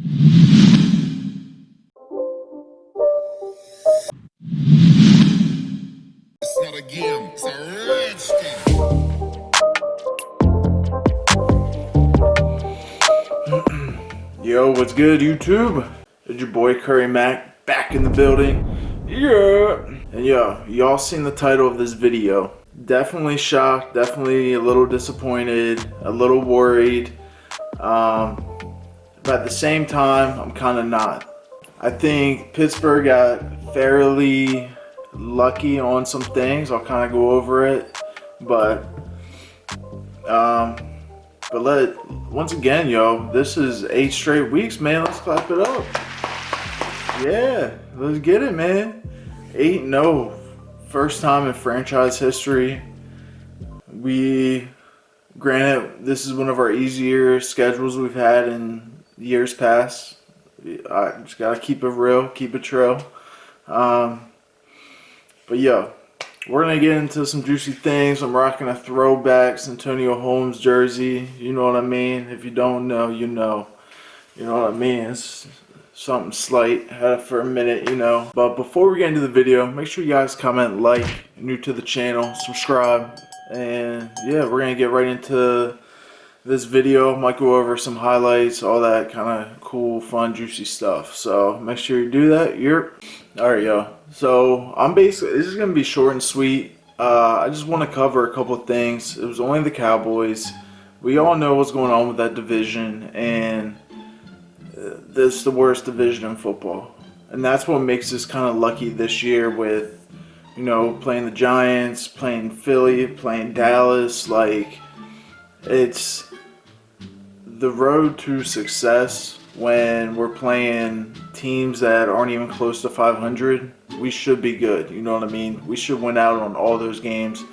It's not a game, it's a rich thing. Yo, what's good, YouTube? It's your boy Curry Mac back in the building. Yeah. And yo, y'all seen the title of this video. Definitely shocked, definitely a little disappointed, a little worried. But at the same time, I'm kind of not. I think Pittsburgh got fairly lucky on some things. I'll kind of go over it. But once again, yo, this is 8 straight weeks, man. Let's clap it up. Yeah, let's get it, man. 8-0, first time in franchise history. Granted, this is one of our easier schedules we've had in years past. I just gotta keep it real, keep it true. But yo, we're gonna get into some juicy things. I'm rocking a throwback Antonio Holmes jersey. You know what I mean? If you don't know, you know. You know what I mean? It's something slight. Had it for a minute, you know. But before we get into the video, make sure you guys comment, like, new to the channel, subscribe, and yeah, we're gonna get right into this video. Might go over some highlights, all that kind of cool, fun, juicy stuff. So make sure you do that. Alright, yo. So this is gonna be short and sweet. I just want to cover a couple of things. It was only the Cowboys. We all know what's going on with that division, and this is the worst division in football. And that's what makes us kind of lucky this year with, you know, playing the Giants, playing Philly, playing Dallas. Like, it's the road to success when we're playing teams that aren't even close to 500. We should be good, you know what I mean? We should win out on all those games.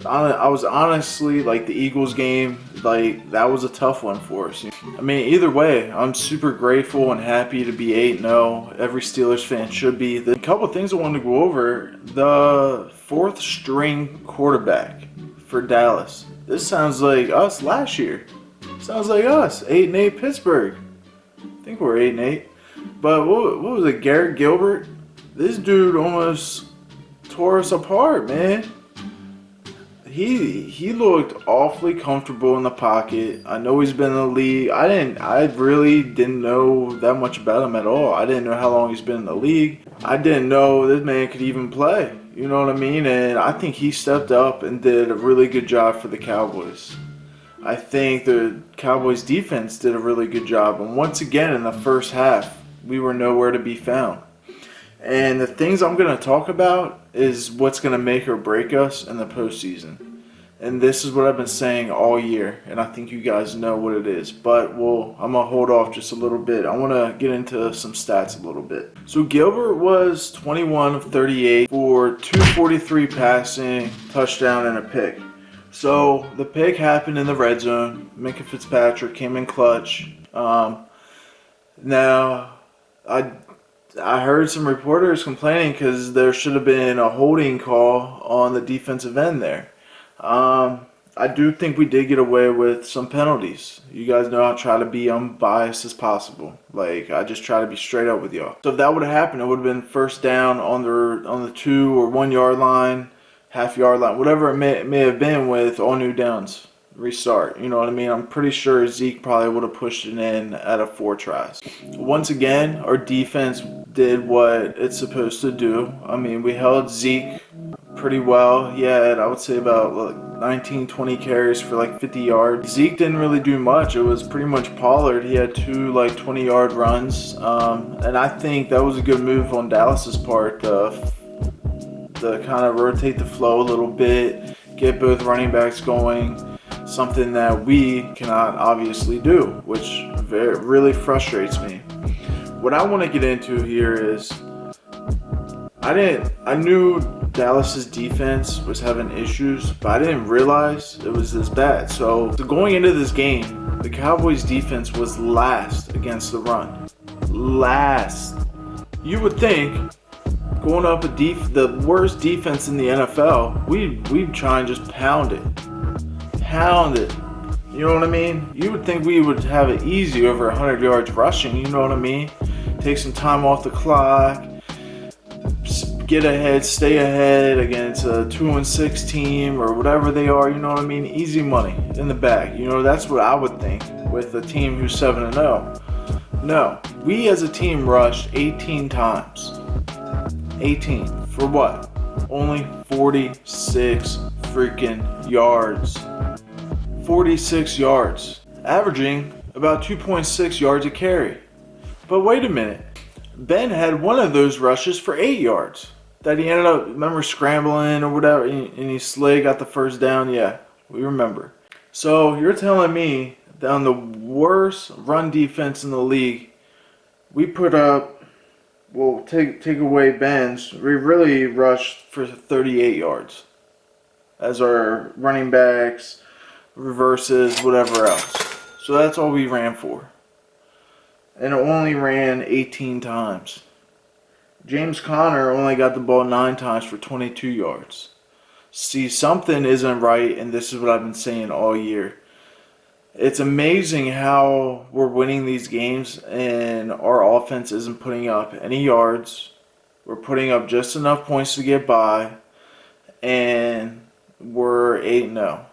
I was honestly, like, the Eagles game, like, that was a tough one for us. I mean, either way, I'm super grateful and happy to be 8-0. Every Steelers fan should be. A couple of things I wanted to go over. The 4th string quarterback for Dallas. This sounds like us last year. Sounds like us, 8-8 Pittsburgh. I think we're 8-8. But what was it, Garrett Gilbert? This dude almost tore us apart, man. He looked awfully comfortable in the pocket. I know he's been in the league. I really didn't know that much about him at all. I didn't know how long he's been in the league. I didn't know this man could even play. You know what I mean? And I think he stepped up and did a really good job for the Cowboys. I think the Cowboys defense did a really good job. And once again, in the first half, we were nowhere to be found. And the things I'm going to talk about is what's going to make or break us in the postseason. And this is what I've been saying all year, and I think you guys know what it is. But I'm going to hold off just a little bit. I want to get into some stats a little bit. So Gilbert was 21 of 38 for 243 passing, touchdown, and a pick. So the pick happened in the red zone. Minka Fitzpatrick came in clutch. Now, I heard some reporters complaining because there should have been a holding call on the defensive end there. I do think we did get away with some penalties. You guys know I try to be unbiased as possible. Like, I just try to be straight up with y'all. So if that would have happened, it would have been first down on the 2 or 1 yard line, half yard line, whatever it may have been, with all new downs. Restart, you know what I mean? I'm pretty sure Zeke probably would have pushed it in at a 4 tries. Once again, our defense did what it's supposed to do. I mean, we held Zeke pretty well. He had, I would say, about 19, 20 carries for like 50 yards. Zeke didn't really do much. It was pretty much Pollard. He had 2 like 20-yard runs. And I think that was a good move on Dallas's part to kind of rotate the flow a little bit, get both running backs going. Something that we cannot obviously do, which really frustrates me. What I want to get into here is I knew Dallas's defense was having issues, but I didn't realize it was this bad. So going into this game, the Cowboys defense was last against the run. Last. You would think going up the worst defense in the NFL, we'd try and just pound it. You know what I mean? You would think we would have it easy over 100 yards rushing, you know what I mean? Take some time off the clock, get ahead, stay ahead against a 2-6 team or whatever they are, you know what I mean? Easy money in the bag. You know, that's what I would think with a team who's 7-0. No, we as a team rushed 18 times. 18. For what? Only 46 freaking yards. 46 yards. Averaging about 2.6 yards a carry. But wait a minute. Ben had one of those rushes for 8 yards. That he ended up, remember, scrambling or whatever, and he slid, got the first down. Yeah, we remember. So you're telling me that on the worst run defense in the league, we put up, well, take away Ben's, we really rushed for 38 yards as our running backs, reverses, whatever else. So that's all we ran for. And it only ran 18 times. James Conner only got the ball 9 times for 22 yards. See, something isn't right, and this is what I've been saying all year. It's amazing how we're winning these games and our offense isn't putting up any yards. We're putting up just enough points to get by, and we're 8-0.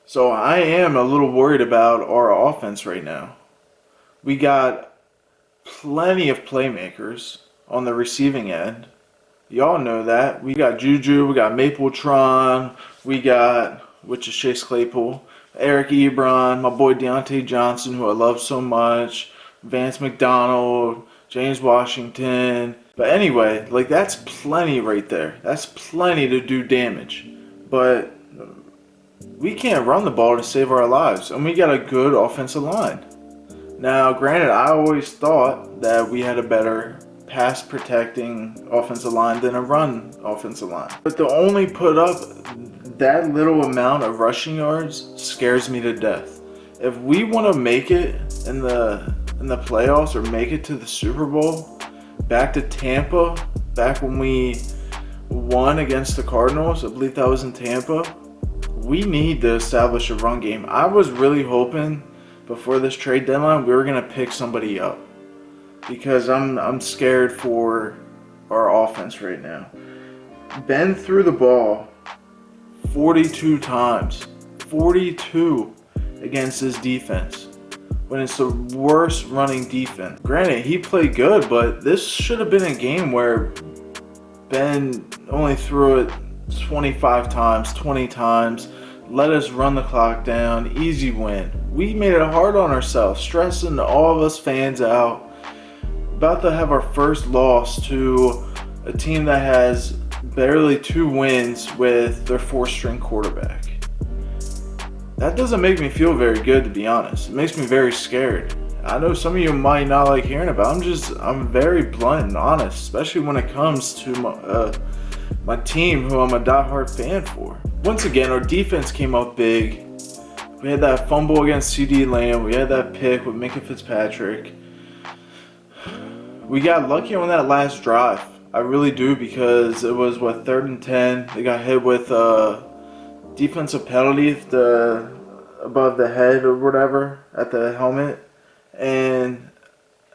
So I am a little worried about our offense right now. We got plenty of playmakers on the receiving end. Y'all know that. We got Juju, we got Mapletron, we got, which is Chase Claypool, Eric Ebron, my boy Deontay Johnson, who I love so much, Vance McDonald, James Washington. But anyway, like, that's plenty right there. That's plenty to do damage. But we can't run the ball to save our lives. And we got a good offensive line. Now, granted, I always thought that we had a better pass protecting offensive line than a run offensive line. But to only put up that little amount of rushing yards scares me to death. If we want to make it in the playoffs or make it to the Super Bowl, back to Tampa, back when we won against the Cardinals, I believe that was in Tampa, we need to establish a run game. I was really hoping before this trade deadline we were going to pick somebody up, because I'm scared for our offense right now. Ben threw the ball 42 times. 42 against his defense, when it's the worst running defense. Granted, he played good, but this should have been a game where Ben only threw it 25 times, 20 times, let us run the clock down, easy win. We made it hard on ourselves, stressing all of us fans out. About to have our first loss to a team that has barely 2 wins with their 4th-string quarterback. That doesn't make me feel very good, to be honest. It makes me very scared. I know some of you might not like hearing about it. I'm very blunt and honest, especially when it comes to my team, who I'm a diehard fan for. Once again, our defense came up big. We had that fumble against CD Lamb. We had that pick with Minka Fitzpatrick. We got lucky on that last drive. I really do, because it was, 3rd and 10. They got hit with a defensive penalty above the head or whatever at the helmet. And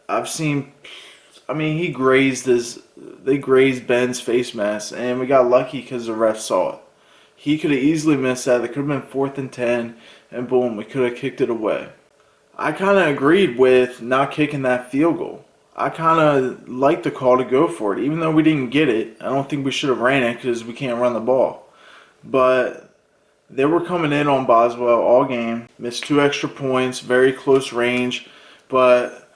they grazed Ben's face mask, and we got lucky because the ref saw it. He could have easily missed that. It could have been 4th and 10, and boom, we could have kicked it away. I kind of agreed with not kicking that field goal. I kind of liked the call to go for it. Even though we didn't get it, I don't think we should have ran it because we can't run the ball. But they were coming in on Boswell all game. Missed 2 extra points, very close range. But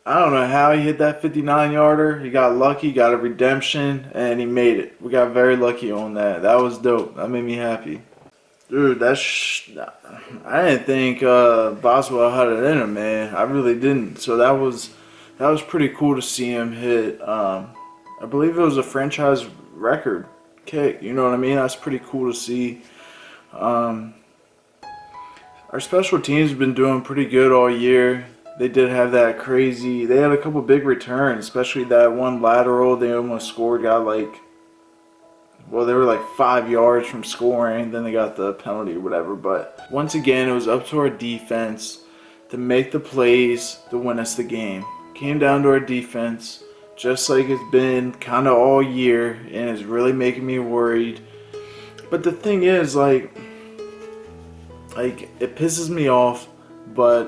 I don't know how he hit that 59-yarder. He got lucky, got a redemption, and he made it. We got very lucky on that. That was dope. That made me happy. Dude, I didn't think Boswell had it in him, man. I really didn't. So that was pretty cool to see him hit. I believe it was a franchise record kick. You know what I mean? That's pretty cool to see. Our special teams have been doing pretty good all year. They did have they had a couple big returns, especially that one lateral they almost scored, got like Well, they were like 5 yards from scoring. Then they got the penalty or whatever. But once again, it was up to our defense to make the plays to win us the game. Came down to our defense, just like it's been kind of all year, and it's really making me worried. But the thing is, like it pisses me off, but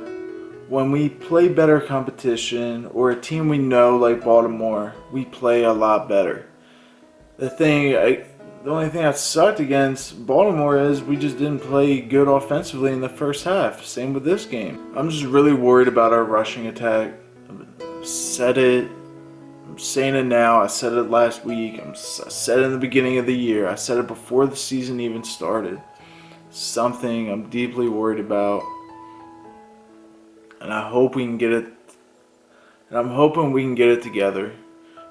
when we play better competition or a team we know like Baltimore, we play a lot better. The only thing that sucked against Baltimore is we just didn't play good offensively in the first half. Same with this game. I'm just really worried about our rushing attack. I've said it. I'm saying it now. I said it last week. I said it in the beginning of the year. I said it before the season even started. Something I'm deeply worried about. And I hope we can get it. And I'm hoping we can get it together.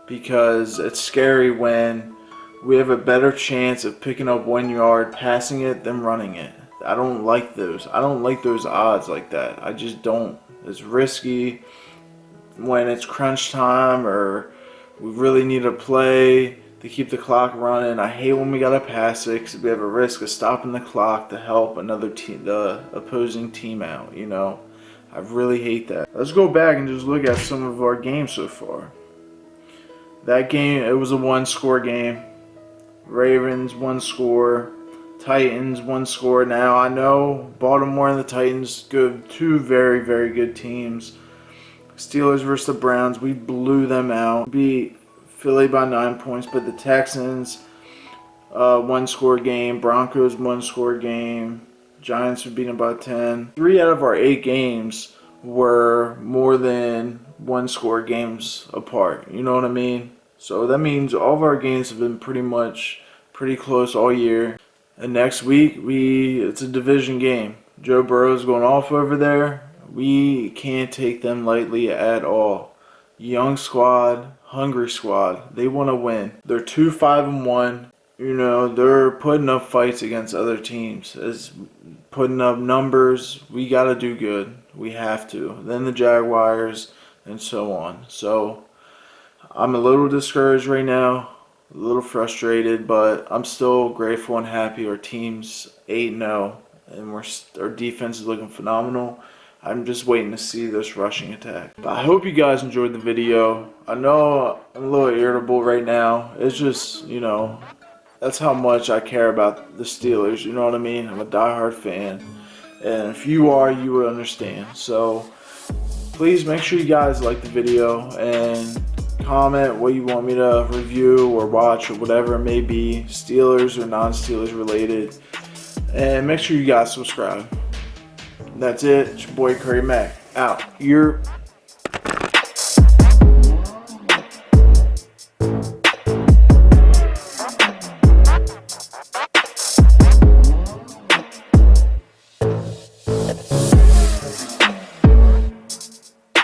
Because it's scary when we have a better chance of picking up 1 yard, passing it, than running it. I don't like those. I don't like those odds like that. I just don't. It's risky when it's crunch time or we really need to play to keep the clock running. I hate when we gotta pass it because we have a risk of stopping the clock to help another team, the opposing team out. You know, I really hate that. Let's go back and just look at some of our games so far. That game, it was a 1-score game. Ravens 1 score, Titans 1 score. Now I know Baltimore and the Titans, two very, very good teams. Steelers versus the Browns, we blew them out. Beat Philly by 9 points, but the Texans 1-score game, Broncos 1-score game, Giants were beaten by 10. 3 out of our 8 games were more than 1-score games apart. You know what I mean? So that means all of our games have been pretty close all year. And next week, it's a division game. Joe Burrow's going off over there. We can't take them lightly at all. Young squad, hungry squad. They want to win. They're 2-5-1. You know, they're putting up fights against other teams. It's putting up numbers. We got to do good. We have to. Then the Jaguars and so on. So I'm a little discouraged right now, a little frustrated, but I'm still grateful and happy. Our team's 8-0, and our defense is looking phenomenal. I'm just waiting to see this rushing attack. But I hope you guys enjoyed the video. I know I'm a little irritable right now. It's just, you know, that's how much I care about the Steelers. You know what I mean? I'm a diehard fan. And if you are, you would understand. So please make sure you guys like the video and comment what you want me to review or watch or whatever it may be, Steelers or non-Steelers related, and make sure you guys subscribe. That's it. It's your boy Curry Mac out. You're